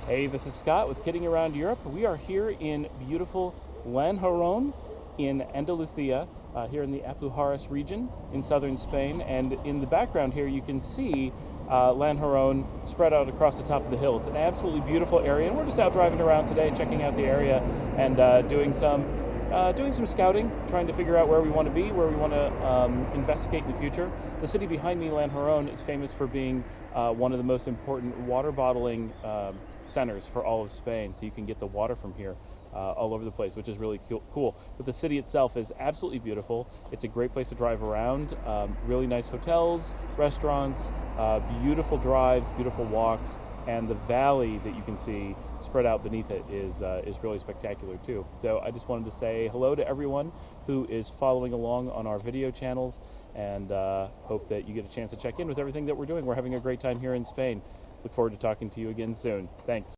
Hey, this is Scott with Kidding Around Europe. We are here in beautiful Lanjarón in Andalusia, here in the Alpujarras region in southern Spain. And in the background here, you can see Lanjarón spread out across the top of the hill. It's an absolutely beautiful area, and we're just out driving around today, checking out the area and doing some scouting, trying to figure out where we want to be, where we want to investigate in the future. The city behind me, Lanjarón, is famous for being one of the most important water bottling centers for all of Spain. So you can get the water from here all over the place, which is really cool. But the city itself is absolutely beautiful. It's a great place to drive around. Really nice hotels, restaurants, beautiful drives, beautiful walks. And the valley that you can see spread out beneath it is really spectacular too. So I just wanted to say hello to everyone who is following along on our video channels, and hope that you get a chance to check in with everything that we're doing. We're having a great time here in Spain. Look forward to talking to you again soon. Thanks.